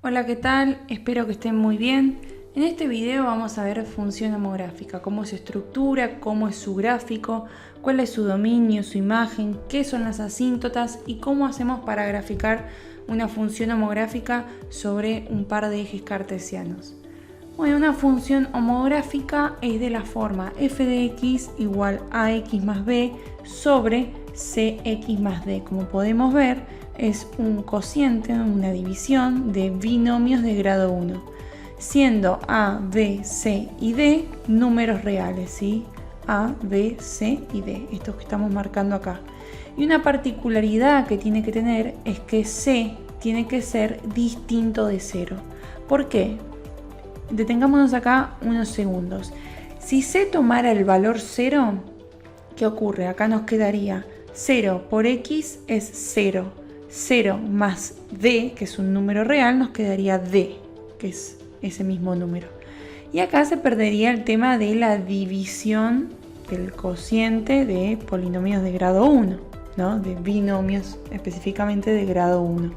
Hola, ¿qué tal? Espero que estén muy bien. En este video vamos a ver función homográfica, cómo se estructura, cómo es su gráfico, cuál es su dominio, su imagen, qué son las asíntotas y cómo hacemos para graficar una función homográfica sobre un par de ejes cartesianos. Bueno, una función homográfica es de la forma f de x igual a x más b sobre cx más d. Como podemos ver, es un cociente, una división de binomios de grado 1, siendo a, b, c y d números reales, ¿sí? A, b, c y d, estos que estamos marcando acá. Y una particularidad que tiene que tener es que c tiene que ser distinto de 0. ¿Por qué? Detengámonos acá unos segundos. Si c tomara el valor 0, ¿qué ocurre? Acá nos quedaría 0 por x es 0. 0 más d, que es un número real, nos quedaría d, que es ese mismo número. Y acá se perdería el tema de la división del cociente de polinomios de grado 1, ¿no? De binomios específicamente de grado 1.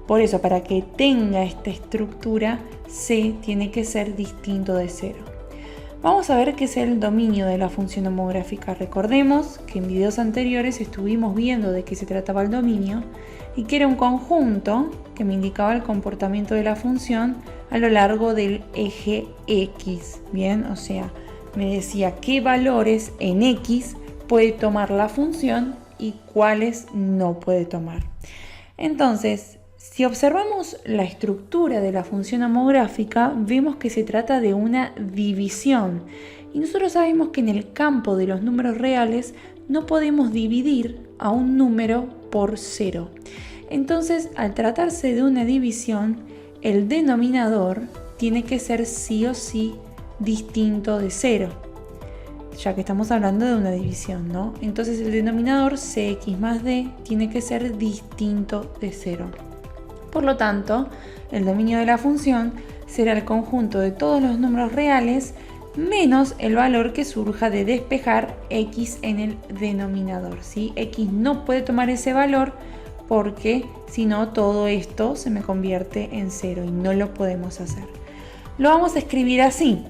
Por eso, para que tenga esta estructura, c tiene que ser distinto de 0. Vamos a ver qué es el dominio de la función homográfica. Recordemos que en videos anteriores estuvimos viendo de qué se trataba el dominio y que era un conjunto que me indicaba el comportamiento de la función a lo largo del eje x. Bien, o sea, me decía qué valores en x puede tomar la función y cuáles no puede tomar. Entonces, si observamos la estructura de la función homográfica, vemos que se trata de una división. Y nosotros sabemos que en el campo de los números reales no podemos dividir a un número por 0. Entonces, al tratarse de una división, el denominador tiene que ser sí o sí distinto de 0. Ya que estamos hablando de una división, ¿no? Entonces el denominador cx más d tiene que ser distinto de 0. Por lo tanto, el dominio de la función será el conjunto de todos los números reales menos el valor que surja de despejar x en el denominador, ¿sí? X no puede tomar ese valor porque si no todo esto se me convierte en 0 y no lo podemos hacer. Lo vamos a escribir así.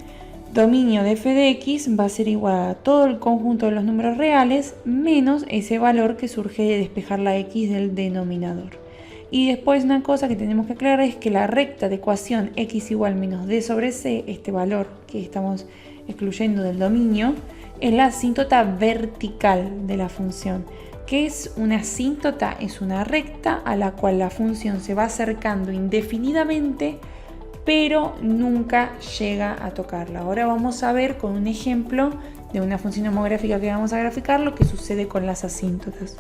Dominio de f de x va a ser igual a todo el conjunto de los números reales menos ese valor que surge de despejar la x del denominador. Y después una cosa que tenemos que aclarar es que la recta de ecuación x igual menos d sobre c, este valor que estamos excluyendo del dominio, es la asíntota vertical de la función. ¿Qué es una asíntota? Es una recta a la cual la función se va acercando indefinidamente, pero nunca llega a tocarla. Ahora vamos a ver con un ejemplo de una función homográfica que vamos a graficar lo que sucede con las asíntotas.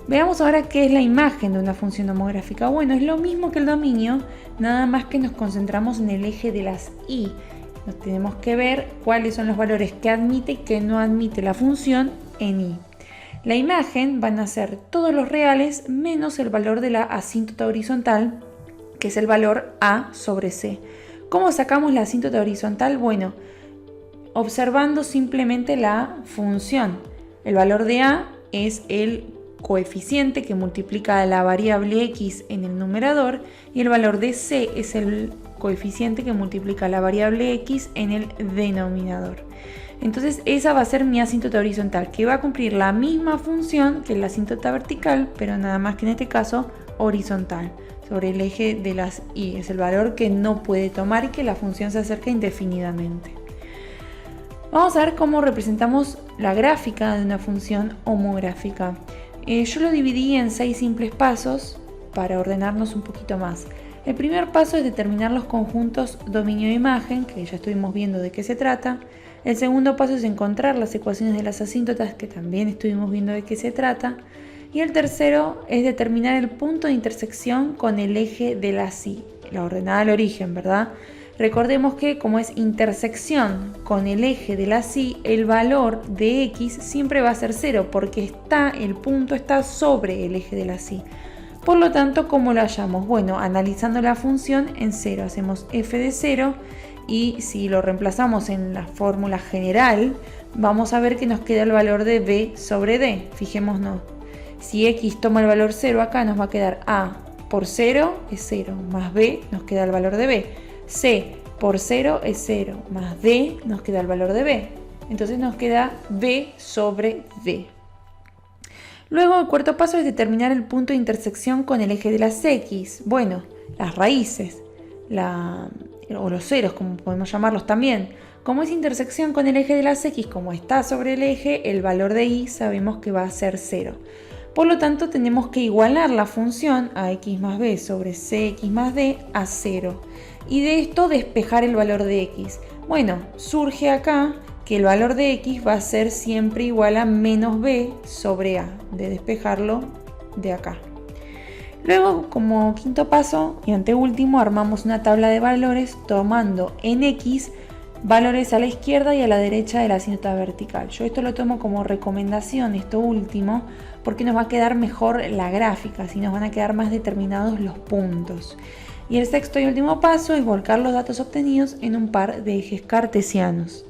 Veamos ahora qué es la imagen de una función homográfica. Bueno, es lo mismo que el dominio, nada más que nos concentramos en el eje de las y. Nos tenemos que ver cuáles son los valores que admite y que no admite la función en y. La imagen van a ser todos los reales menos el valor de la asíntota horizontal, que es el valor a sobre c. ¿Cómo sacamos la asíntota horizontal? Bueno, observando simplemente la función. El valor de a es el coeficiente que multiplica la variable x en el numerador y el valor de c es el coeficiente que multiplica la variable x en el denominador. Entonces esa va a ser mi asíntota horizontal, que va a cumplir la misma función que la asíntota vertical, pero nada más que en este caso horizontal, sobre el eje de las y. Es el valor que no puede tomar y que la función se acerca indefinidamente. Vamos a ver cómo representamos la gráfica de una función homográfica. Yo lo dividí en 6 simples pasos para ordenarnos un poquito más. El primer paso es determinar los conjuntos dominio-imagen, que ya estuvimos viendo de qué se trata. El segundo paso es encontrar las ecuaciones de las asíntotas, que también estuvimos viendo de qué se trata. Y el tercero es determinar el punto de intersección con el eje de la y, la ordenada al origen, ¿verdad? Recordemos que como es intersección con el eje de la y, el valor de x siempre va a ser 0 porque el punto está sobre el eje de la y. Por lo tanto, ¿cómo lo hallamos? Bueno, analizando la función en 0, hacemos f de 0 y si lo reemplazamos en la fórmula general, vamos a ver que nos queda el valor de b sobre d. Fijémonos, si x toma el valor 0 acá nos va a quedar a por 0 es 0, más b nos queda el valor de b. c por 0 es 0, más d nos queda el valor de b. Entonces nos queda b sobre d. Luego el cuarto paso es determinar el punto de intersección con el eje de las x. Bueno, las raíces, o los ceros, como podemos llamarlos también. Como es intersección con el eje de las x, como está sobre el eje, el valor de y sabemos que va a ser 0. Por lo tanto, tenemos que igualar la función ax más b sobre cx más d a 0. Y de esto despejar el valor de x. Bueno, surge acá que el valor de x va a ser siempre igual a menos b sobre a, de despejarlo de acá. Luego, como quinto paso y anteúltimo, armamos una tabla de valores tomando en x valores a la izquierda y a la derecha de la asíntota vertical. Yo esto lo tomo como recomendación, esto último, porque nos va a quedar mejor la gráfica, así nos van a quedar más determinados los puntos. Y el sexto y último paso es volcar los datos obtenidos en un par de ejes cartesianos.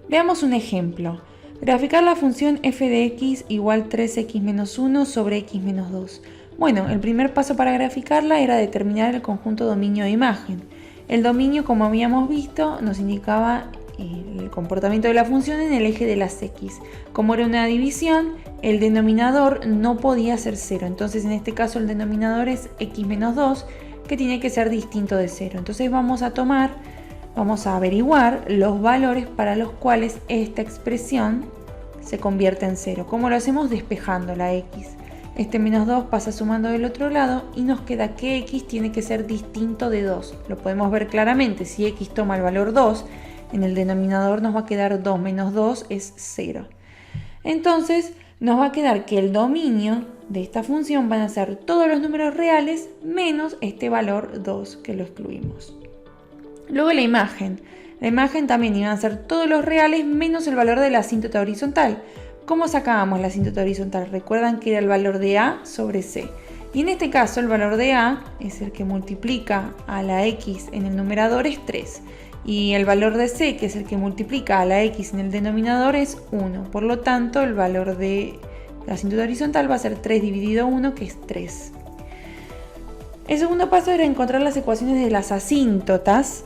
Veamos un ejemplo. Graficar la función f de x igual 3x menos 1 sobre x menos 2. Bueno, el primer paso para graficarla era determinar el conjunto dominio de imagen. El dominio, como habíamos visto, nos indicaba el comportamiento de la función en el eje de las x. Como era una división, el denominador no podía ser 0. Entonces, en este caso, el denominador es x menos 2, que tiene que ser distinto de 0. Entonces, vamos a averiguar los valores para los cuales esta expresión se convierte en 0. ¿Cómo lo hacemos? Despejando la x. Este menos 2 pasa sumando del otro lado y nos queda que x tiene que ser distinto de 2. Lo podemos ver claramente. Si x toma el valor 2, en el denominador nos va a quedar 2 menos 2 es 0. Entonces nos va a quedar que el dominio de esta función van a ser todos los números reales menos este valor 2 que lo excluimos. Luego la imagen. La imagen también iban a ser todos los reales menos el valor de la asíntota horizontal. ¿Cómo sacábamos la asíntota horizontal? Recuerdan que era el valor de a sobre c. Y en este caso el valor de a es el que multiplica a la x en el numerador es 3. Y el valor de c, que es el que multiplica a la x en el denominador, es 1. Por lo tanto, el valor de la asíntota horizontal va a ser 3 dividido 1, que es 3. El segundo paso era encontrar las ecuaciones de las asíntotas,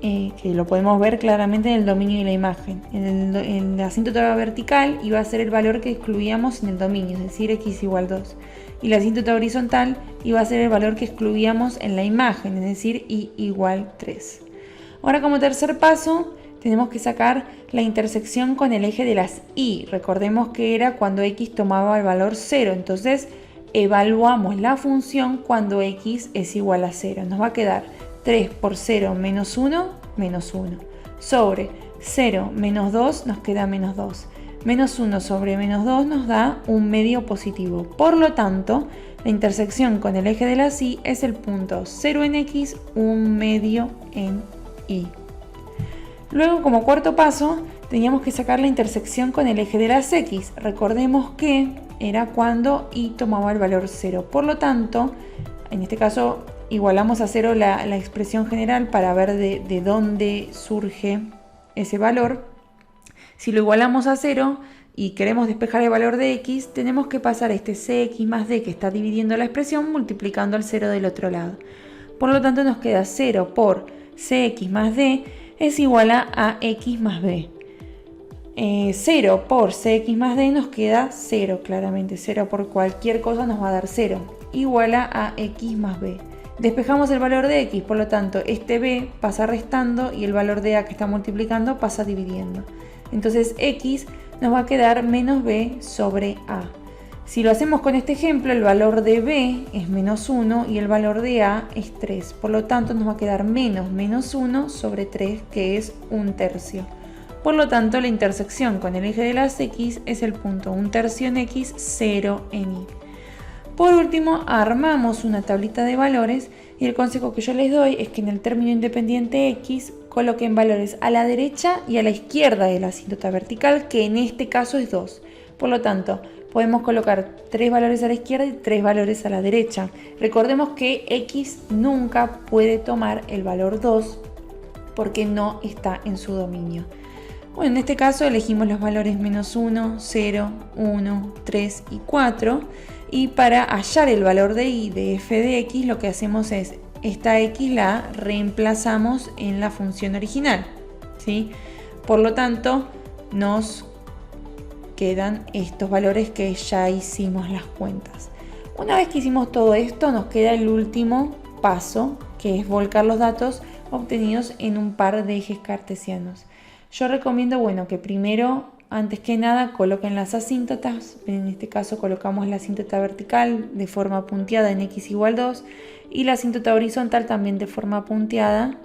que lo podemos ver claramente en el dominio de la imagen. En la asíntota vertical iba a ser el valor que excluíamos en el dominio, es decir, x igual 2. Y la asíntota horizontal iba a ser el valor que excluíamos en la imagen, es decir, y igual 3. Ahora, como tercer paso, tenemos que sacar la intersección con el eje de las y. Recordemos que era cuando x tomaba el valor 0, entonces evaluamos la función cuando x es igual a 0. Nos va a quedar 3 por 0 menos 1, menos 1. Sobre 0 menos 2 nos queda menos 2. Menos 1 sobre menos 2 nos da un medio positivo. Por lo tanto, la intersección con el eje de la y es el punto 0 en x, un medio en y. Luego, como cuarto paso, teníamos que sacar la intersección con el eje de las x. Recordemos que era cuando y tomaba el valor 0. Por lo tanto, en este caso, igualamos a 0 la expresión general para ver de dónde surge ese valor. Si lo igualamos a 0 y queremos despejar el valor de x, tenemos que pasar este cx más d que está dividiendo la expresión multiplicando al 0 del otro lado. Por lo tanto, nos queda 0 por cx más d es igual a x más b. 0 por cx más d nos queda 0, claramente. 0 por cualquier cosa nos va a dar 0. Igual a x más b. Despejamos el valor de x, por lo tanto, este b pasa restando y el valor de a que está multiplicando pasa dividiendo. Entonces, x nos va a quedar menos b sobre a. Si lo hacemos con este ejemplo, el valor de b es menos 1 y el valor de a es 3. Por lo tanto, nos va a quedar menos 1 sobre 3, que es 1/3. Por lo tanto, la intersección con el eje de las x es el punto 1/3 en x, 0 en y. Por último, armamos una tablita de valores y el consejo que yo les doy es que en el término independiente x coloquen valores a la derecha y a la izquierda de la asíntota vertical, que en este caso es 2. Por lo tanto, podemos colocar 3 valores a la izquierda y 3 valores a la derecha. Recordemos que x nunca puede tomar el valor 2 porque no está en su dominio. Bueno, en este caso elegimos los valores menos 1, 0, 1, 3 y 4 Y para hallar el valor de y de f de x, lo que hacemos es, esta x la reemplazamos en la función original, ¿sí? Por lo tanto, nos quedan estos valores que ya hicimos las cuentas. Una vez que hicimos todo esto, nos queda el último paso, que es volcar los datos obtenidos en un par de ejes cartesianos. Yo recomiendo, bueno, que primero, antes que nada, coloquen las asíntotas. En este caso colocamos la asíntota vertical de forma punteada en x igual 2 y la asíntota horizontal también de forma punteada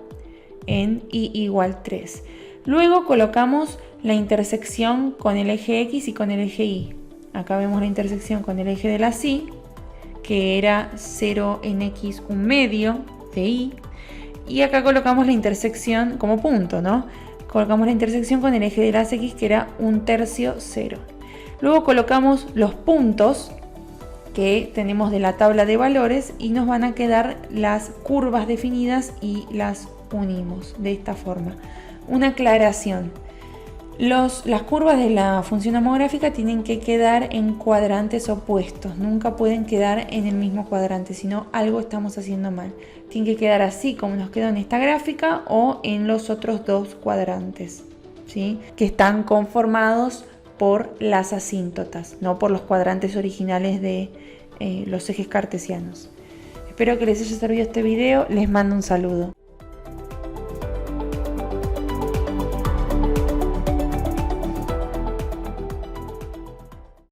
en y igual 3. Luego colocamos la intersección con el eje x y con el eje y. Acá vemos la intersección con el eje de la y, que era 0 en x un medio de y. Y acá colocamos la intersección como punto, ¿no? Colocamos la intersección con el eje de las x, que era 1/3 0. Luego colocamos los puntos que tenemos de la tabla de valores y nos van a quedar las curvas definidas y las unimos de esta forma. Una aclaración. Las curvas de la función homográfica tienen que quedar en cuadrantes opuestos, nunca pueden quedar en el mismo cuadrante, sino algo estamos haciendo mal. Tienen que quedar así como nos quedó en esta gráfica o en los otros dos cuadrantes, ¿sí? Que están conformados por las asíntotas, no por los cuadrantes originales de los ejes cartesianos. Espero que les haya servido este video, les mando un saludo.